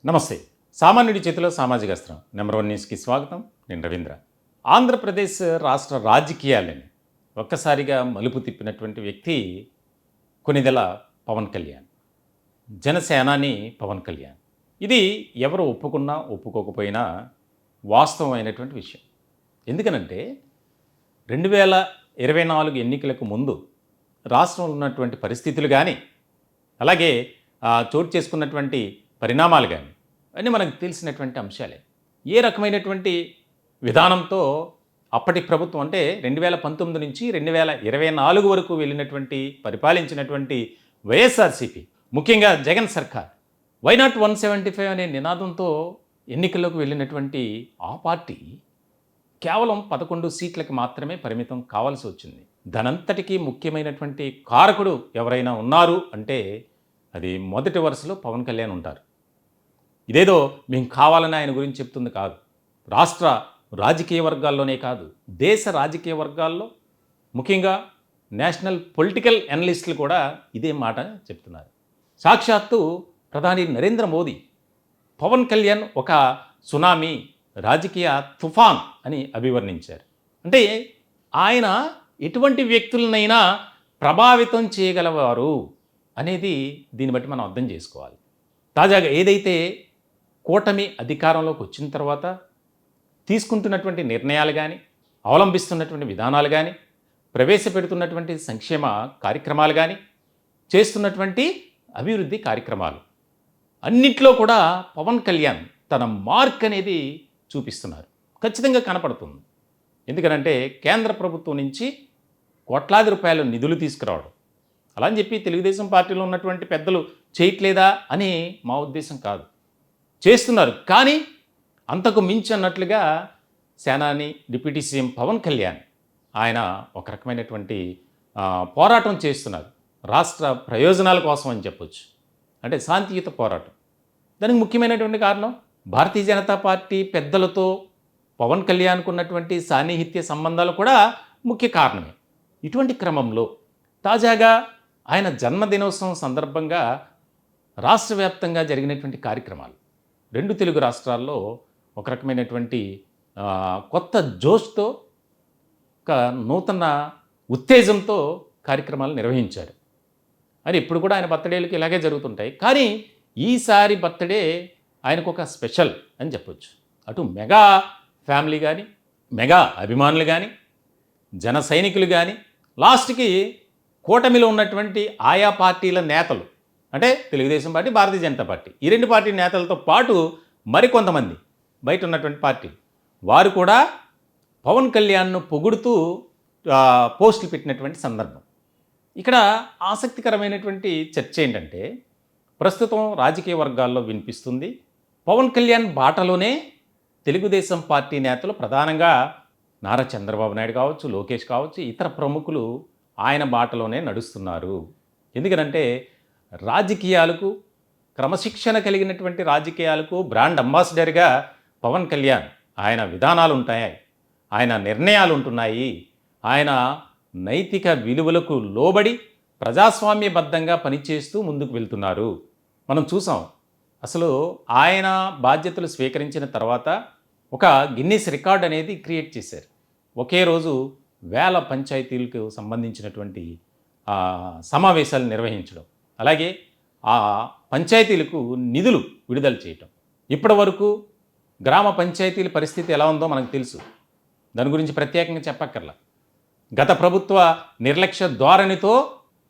నమస్తే. సామాన్యుడి చేతిలో సామాజిక అస్త్రం నంబర్ 1 న్యూస్కి స్వాగతం. నేను రవీంద్ర. ఆంధ్రప్రదేశ్ రాష్ట్ర రాజకీయాలని ఒక్కసారిగా మలుపు తిప్పినటువంటి వ్యక్తి కొణిదెల పవన్ కళ్యాణ్, జనసేనాని పవన్ కళ్యాణ్. ఇది ఎవరు ఒప్పుకున్నా ఒప్పుకోకపోయినా వాస్తవమైనటువంటి విషయం. ఎందుకనంటే 2024 ఎన్నికలకు ముందు రాష్ట్రంలో ఉన్నటువంటి పరిస్థితులు కానీ, అలాగే చోటు చేసుకున్నటువంటి పరిణామాలు కానీ అన్నీ మనకు తెలిసినటువంటి అంశాలే. ఏ రకమైనటువంటి విధానంతో అప్పటి ప్రభుత్వం అంటే 2019 నుంచి 2024 వరకు వెళ్ళినటువంటి పరిపాలించినటువంటి వైఎస్ఆర్సీపీ, ముఖ్యంగా జగన్ సర్కార్ వై నాట్ 175 అనే నినాదంతో ఎన్నికల్లోకి వెళ్ళినటువంటి ఆ పార్టీ కేవలం 11 సీట్లకి మాత్రమే పరిమితం కావాల్సి వచ్చింది. దానంతటికీ ముఖ్యమైనటువంటి కారకుడు ఎవరైనా ఉన్నారు అంటే అది మొదటి వరుసలో పవన్ కళ్యాణ్ ఉంటారు. ఇదేదో మేము కావాలని ఆయన గురించి చెప్తుంది కాదు. రాష్ట్ర రాజకీయ వర్గాల్లోనే కాదు, దేశ రాజకీయ వర్గాల్లో ముఖ్యంగా నేషనల్ పొలిటికల్ అనలిస్టులు కూడా ఇదే మాట చెప్తున్నారు. సాక్షాత్తు ప్రధాని నరేంద్ర మోదీ పవన్ కళ్యాణ్ ఒక సునామీ, రాజకీయ తుఫాన్ అని అభివర్ణించారు. అంటే ఆయన ఎటువంటి వ్యక్తులనైనా ప్రభావితం చేయగలవారు అనేది దీన్ని బట్టి మనం అర్థం చేసుకోవాలి. తాజాగా ఏదైతే కూటమి అధికారంలోకి వచ్చిన తర్వాత తీసుకుంటున్నటువంటి నిర్ణయాలు కానీ, అవలంబిస్తున్నటువంటి విధానాలు కానీ, ప్రవేశపెడుతున్నటువంటి సంక్షేమ కార్యక్రమాలు కానీ, చేస్తున్నటువంటి అభివృద్ధి కార్యక్రమాలు అన్నిట్లో కూడా పవన్ కళ్యాణ్ తన మార్క్ అనేది చూపిస్తున్నారు. ఖచ్చితంగా కనపడుతుంది. ఎందుకనంటే కేంద్ర ప్రభుత్వం నుంచి కోట్లాది రూపాయల నిధులు తీసుకురావడం, అలా అని చెప్పి తెలుగుదేశం పార్టీలో ఉన్నటువంటి పెద్దలు చేయట్లేదా అని మా ఉద్దేశం కాదు, చేస్తున్నారు. కానీ అంతకు మించి అన్నట్లుగా సేనాని డిప్యూటీ సీఎం పవన్ కళ్యాణ్ ఆయన ఒక రకమైనటువంటి పోరాటం చేస్తున్నారు. రాష్ట్ర ప్రయోజనాల కోసం అని చెప్పొచ్చు. అంటే శాంతియుత పోరాటం. దానికి ముఖ్యమైనటువంటి కారణం భారతీయ జనతా పార్టీ పెద్దలతో పవన్ కళ్యాణ్కు ఉన్నటువంటి సాన్నిహిత్య సంబంధాలు కూడా ముఖ్య కారణమే. ఇటువంటి క్రమంలో తాజాగా ఆయన జన్మదినోత్సవం సందర్భంగా రాష్ట్ర వ్యాప్తంగా జరిగినటువంటి కార్యక్రమాలు, 2 తెలుగు రాష్ట్రాల్లో ఒక రకమైనటువంటి కొత్త జోష్తో, ఒక నూతన ఉత్తేజంతో కార్యక్రమాలు నిర్వహించారు. అని ఇప్పుడు కూడా ఆయన బర్త్డేలకు ఇలాగే జరుగుతుంటాయి. కానీ ఈసారి బర్త్డే ఆయనకు ఒక స్పెషల్ అని చెప్పొచ్చు. అటు మెగా ఫ్యామిలీ కానీ, మెగా అభిమానులు కానీ, జన సైనికులు కానీ, లాస్ట్కి కూటమిలో ఉన్నటువంటి ఆయా పార్టీల నేతలు, అంటే తెలుగుదేశం పార్టీ, భారతీయ జనతా పార్టీ, ఈ 2 పార్టీ నేతలతో పాటు మరికొంతమంది బయట ఉన్నటువంటి పార్టీలు వారు కూడా పవన్ కళ్యాణ్ను పొగుడుతూ పోస్టులు పెట్టినటువంటి సందర్భం. ఇక్కడ ఆసక్తికరమైనటువంటి చర్చ ఏంటంటే, ప్రస్తుతం రాజకీయ వర్గాల్లో వినిపిస్తుంది పవన్ కళ్యాణ్ బాటలోనే తెలుగుదేశం పార్టీ నేతలు, ప్రధానంగా నారా చంద్రబాబు నాయుడు కావచ్చు, లోకేష్ కావచ్చు, ఇతర ప్రముఖులు ఆయన బాటలోనే నడుస్తున్నారు. ఎందుకనంటే రాజకీయాలకు, క్రమశిక్షణ కలిగినటువంటి రాజకీయాలకు బ్రాండ్ అంబాసిడర్గా పవన్ కళ్యాణ్ ఆయన విధానాలు ఉంటాయి, ఆయన నిర్ణయాలు ఉంటున్నాయి, ఆయన నైతిక విలువలకు లోబడి ప్రజాస్వామ్యబద్ధంగా పనిచేస్తూ ముందుకు వెళ్తున్నారు. మనం చూసాం. అసలు ఆయన బాధ్యతలు స్వీకరించిన తర్వాత ఒక గిన్నీస్ రికార్డ్ అనేది క్రియేట్ చేశారు. ఒకే రోజు 1000 పంచాయతీలకు సంబంధించినటువంటి సమావేశాలు నిర్వహించడం, అలాగే ఆ పంచాయతీలకు నిధులు విడుదల చేయటం. ఇప్పటి వరకు గ్రామ పంచాయతీల పరిస్థితి ఎలా ఉందో మనకు తెలుసు, దాని గురించి ప్రత్యేకంగా చెప్పక్కర్లా. గత ప్రభుత్వ నిర్లక్ష్య ధోరణితో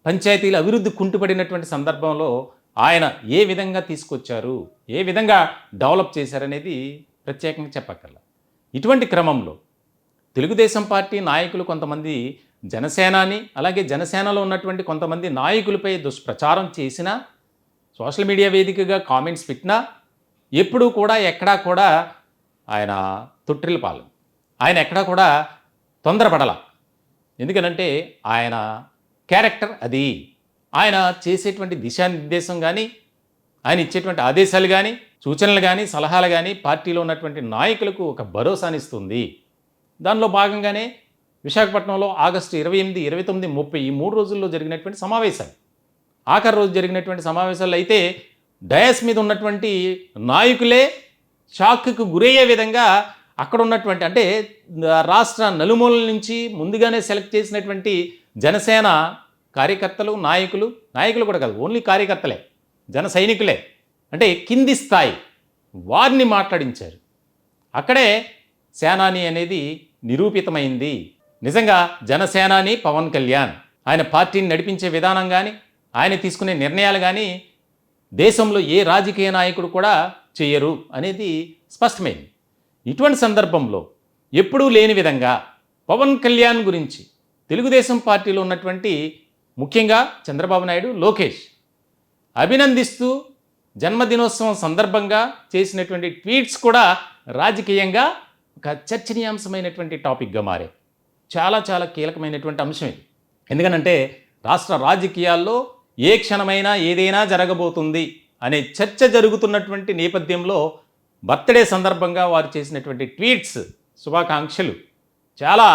పంచాయతీల అభివృద్ధి కుంటుపడినటువంటి సందర్భంలో ఆయన ఏ విధంగా తీసుకొచ్చారు, ఏ విధంగా డెవలప్ చేశారనేది ప్రత్యేకంగా చెప్పక్కర్లా. ఇటువంటి క్రమంలో తెలుగుదేశం పార్టీ నాయకులు కొంతమంది జనసేనాని, అలాగే జనసేనలో ఉన్నటువంటి కొంతమంది నాయకులపై దుష్ప్రచారం చేసినా, సోషల్ మీడియా వేదికగా కామెంట్స్ పెట్టినా ఎప్పుడూ కూడా ఎక్కడా కూడా ఆయన తొట్టిల్ల పాలెం, ఆయన ఎక్కడా కూడా తొందరపడల. ఎందుకనంటే ఆయన క్యారెక్టర్ అది. ఆయన చేసేటువంటి దిశానిర్దేశం కానీ, ఆయన ఇచ్చేటువంటి ఆదేశాలు కానీ, సూచనలు కానీ, సలహాలు కానీ పార్టీలో ఉన్నటువంటి నాయకులకు ఒక భరోసానిస్తుంది. దానిలో భాగంగానే విశాఖపట్నంలో ఆగస్టు 28, 29, 30 ఈ 3 రోజుల్లో జరిగినటువంటి సమావేశాలు, ఆఖరి రోజు జరిగినటువంటి సమావేశాల్లో అయితే డయాస్ మీద ఉన్నటువంటి నాయకులే షాక్కు గురయ్యే విధంగా అక్కడ ఉన్నటువంటి అంటే రాష్ట్ర నలుమూలల నుంచి ముందుగానే సెలెక్ట్ చేసినటువంటి జనసేన కార్యకర్తలు నాయకులు కూడా కాదు, ఓన్లీ కార్యకర్తలే, జన సైనికులే, అంటే కింది స్థాయి వారిని మాట్లాడించారు. అక్కడే సేనాని అనేది నిరూపితమైంది. నిజంగా జనసేనాని పవన్ కళ్యాణ్, ఆయన పార్టీని నడిపించే విధానం కానీ, ఆయన తీసుకునే నిర్ణయాలు కానీ దేశంలో ఏ రాజకీయ నాయకుడు కూడా చేయరు అనేది స్పష్టమైంది. ఇటువంటి సందర్భంలో ఎప్పుడూ లేని విధంగా పవన్ కళ్యాణ్ గురించి తెలుగుదేశం పార్టీలో ఉన్నటువంటి ముఖ్యంగా చంద్రబాబు నాయుడు, లోకేష్ అభినందిస్తూ జన్మదినోత్సవం సందర్భంగా చేసినటువంటి ట్వీట్స్ కూడా రాజకీయంగా ఒక చర్చనీయాంశమైనటువంటి టాపిక్గా మారే చాలా చాలా కీలకమైనటువంటి అంశం ఇది. ఎందుకనంటే రాష్ట్ర రాజకీయాల్లో ఏ క్షణమైనా ఏదైనా జరగబోతుంది అనే చర్చ జరుగుతున్నటువంటి నేపథ్యంలో బర్త్డే సందర్భంగా వారు చేసినటువంటి ట్వీట్స్, శుభాకాంక్షలు చాలా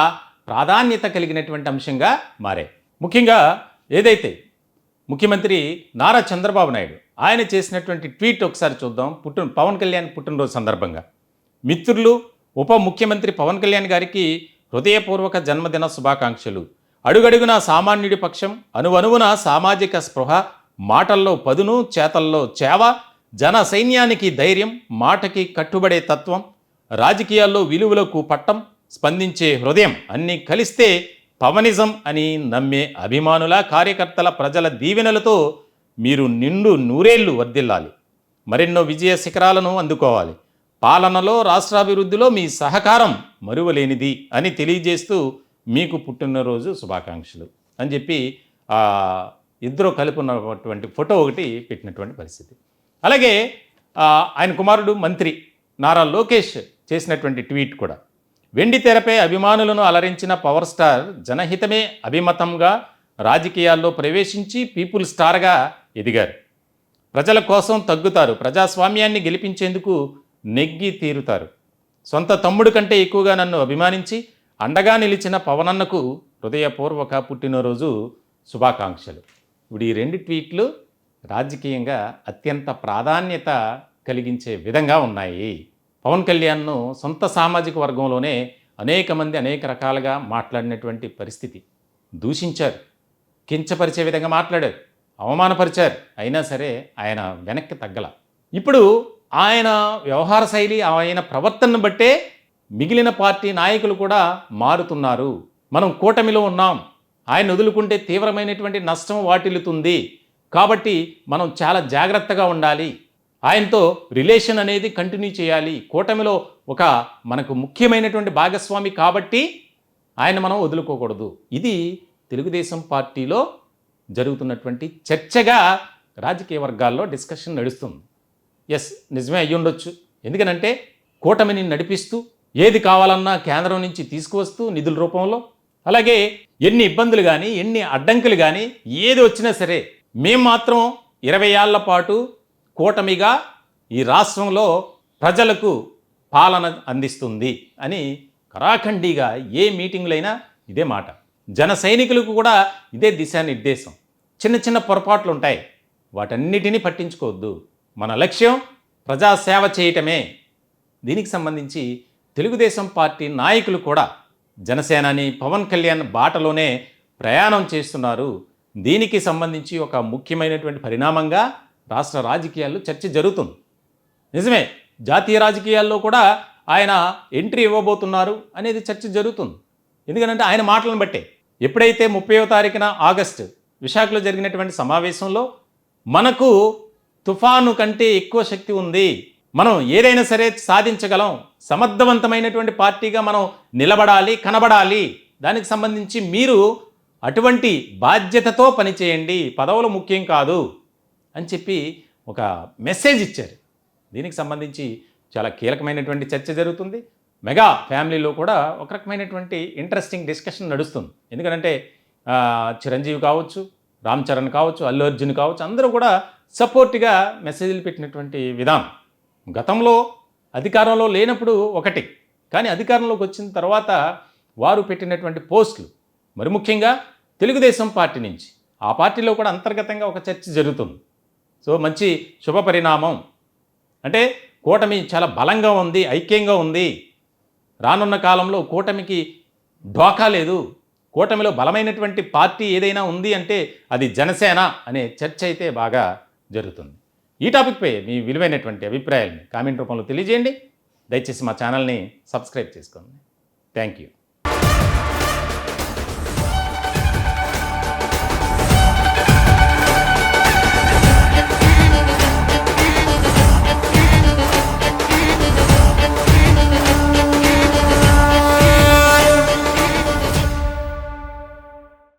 ప్రాధాన్యత కలిగినటువంటి అంశంగా మారాయి. ముఖ్యంగా ఏదైతే ముఖ్యమంత్రి నారా చంద్రబాబు నాయుడు ఆయన చేసినటువంటి ట్వీట్ ఒకసారి చూద్దాం. పవన్ కళ్యాణ్ పుట్టినరోజు సందర్భంగా మిత్రులు ఉప ముఖ్యమంత్రి పవన్ కళ్యాణ్ గారికి హృదయపూర్వక జన్మదిన శుభాకాంక్షలు. అడుగడుగున సామాన్యుడి పక్షం, అణువణువున సామాజిక స్పృహ, మాటల్లో పదును, చేతల్లో చేవ, జన సైన్యానికి ధైర్యం, మాటకి కట్టుబడే తత్వం, రాజకీయాల్లో విలువలకు పట్టం, స్పందించే హృదయం అన్నీ కలిస్తే పవనిజం అని నమ్మే అభిమానుల, కార్యకర్తల, ప్రజల దీవెనలతో మీరు నిండు నూరేళ్లు వర్ధిల్లాలి, మరెన్నో విజయ శిఖరాలను అందుకోవాలి, పాలనలో రాష్ట్రాభివృద్ధిలో మీ సహకారం మరువలేనిది అని తెలియజేస్తూ మీకు పుట్టినరోజు శుభాకాంక్షలు అని చెప్పి ఇద్దరు కలిపి ఉన్నటువంటి ఫోటో ఒకటి పెట్టినటువంటి పరిస్థితి. అలాగే ఆయన కుమారుడు మంత్రి నారా లోకేష్ చేసినటువంటి ట్వీట్ కూడా, వెండి తెరపై అభిమానులను అలరించిన పవర్ స్టార్ జనహితమే అభిమతంగా రాజకీయాల్లో ప్రవేశించి పీపుల్ స్టార్గా ఎదిగారు. ప్రజల కోసం తగ్గుతారు, ప్రజాస్వామ్యాన్ని గెలిపించేందుకు నెగ్గి తీరుతారు. సొంత తమ్ముడు కంటే ఎక్కువగా నన్ను అభిమానించి అండగా నిలిచిన పవనన్నకు హృదయపూర్వక పుట్టినరోజు శుభాకాంక్షలు. ఇప్పుడు ఈ రెండు ట్వీట్లు రాజకీయంగా అత్యంత ప్రాధాన్యత కలిగించే విధంగా ఉన్నాయి. పవన్ కళ్యాణ్ను సొంత సామాజిక వర్గంలోనే అనేక మంది అనేక రకాలుగా మాట్లాడినటువంటి పరిస్థితి, దూషించారు, కించపరిచే విధంగా మాట్లాడారు, అవమానపరిచారు. అయినా సరే ఆయన వెనక్కి తగ్గల. ఇప్పుడు ఆయన వ్యవహార శైలి, ఆయన ప్రవర్తనను బట్టే మిగిలిన పార్టీ నాయకులు కూడా మారుతున్నారు. మనం కూటమిలో ఉన్నాం, ఆయన వదులుకుంటే తీవ్రమైనటువంటి నష్టం వాటిల్లుతుంది, కాబట్టి మనం చాలా జాగ్రత్తగా ఉండాలి, ఆయనతో రిలేషన్ అనేది కంటిన్యూ చేయాలి, కూటమిలో ఒక మనకు ముఖ్యమైనటువంటి భాగస్వామి కాబట్టి ఆయన మనం వదులుకోకూడదు. ఇది తెలుగుదేశం పార్టీలో జరుగుతున్నటువంటి చర్చగా రాజకీయ వర్గాల్లో డిస్కషన్ నడుస్తుంది. ఎస్, నిజమే అయ్యి ఉండొచ్చు. ఎందుకనంటే కూటమిని నడిపిస్తూ ఏది కావాలన్నా కేంద్రం నుంచి తీసుకువస్తూ నిధుల రూపంలో, అలాగే ఎన్ని ఇబ్బందులు కానీ ఎన్ని అడ్డంకులు కానీ ఏది వచ్చినా సరే మేము మాత్రం 20 ఏళ్ల పాటు కూటమిగా ఈ రాష్ట్రంలో ప్రజలకు పాలన అందిస్తుంది అని కరాఖండిగా ఏ మీటింగులైనా ఇదే మాట. జన సైనికులకు కూడా ఇదే దిశానిర్దేశం. చిన్న చిన్న పొరపాట్లు ఉంటాయి, వాటన్నిటినీ పట్టించుకోవద్దు, మన లక్ష్యం ప్రజాసేవ చేయటమే. దీనికి సంబంధించి తెలుగుదేశం పార్టీ నాయకులు కూడా జనసేనాని పవన్ కళ్యాణ్ బాటలోనే ప్రయాణం చేస్తున్నారు. దీనికి సంబంధించి ఒక ముఖ్యమైనటువంటి పరిణామంగా రాష్ట్ర రాజకీయాల్లో చర్చ జరుగుతుంది. నిజమే, జాతీయ రాజకీయాల్లో కూడా ఆయన ఎంట్రీ ఇవ్వబోతున్నారు అనేది చర్చ జరుగుతుంది. ఎందుకంటే ఆయన మాటలను బట్టే ఎప్పుడైతే 30వ తారీఖున ఆగస్టు విశాఖలో జరిగినటువంటి సమావేశంలో మనకు తుఫాను కంటే ఎక్కువ శక్తి ఉంది, మనం ఏదైనా సరే సాధించగలం, సమర్థవంతమైనటువంటి పార్టీగా మనం నిలబడాలి, కనబడాలి, దానికి సంబంధించి మీరు అటువంటి బాధ్యతతో పనిచేయండి, పదవులు ముఖ్యం కాదు అని చెప్పి ఒక మెసేజ్ ఇచ్చారు. దీనికి సంబంధించి చాలా కీలకమైనటువంటి చర్చ జరుగుతుంది. మెగా ఫ్యామిలీలో కూడా ఒక రకమైనటువంటి ఇంట్రెస్టింగ్ డిస్కషన్ నడుస్తుంది. ఎందుకంటే చిరంజీవి కావచ్చు, రామ్ చరణ్ కావచ్చు, అల్లు అర్జున్ కావచ్చు, అందరూ కూడా సపోర్ట్గా మెసేజ్లు పెట్టినటువంటి విధానం గతంలో అధికారంలో లేనప్పుడు ఒకటి, కానీ అధికారంలోకి వచ్చిన తర్వాత వారు పెట్టినటువంటి పోస్టులు, మరి ముఖ్యంగా తెలుగుదేశం పార్టీ నుంచి ఆ పార్టీలో కూడా అంతర్గతంగా ఒక చర్చ జరుగుతుంది. సో మంచి శుభ పరిణామం. అంటే కూటమి చాలా బలంగా ఉంది, ఐక్యంగా ఉంది. రానున్న కాలంలో కూటమికి ఢోకా లేదు. కూటమిలో బలమైనటువంటి పార్టీ ఏదైనా ఉంది అంటే అది జనసేన అనే చర్చ అయితే బాగా జరుగుతుంది. ఈ టాపిక్పై మీ విలువైనటువంటి అభిప్రాయాలని కామెంట్ రూపంలో తెలియజేయండి. దయచేసి మా ఛానల్ని సబ్స్క్రైబ్ చేసుకోండి. Thank you.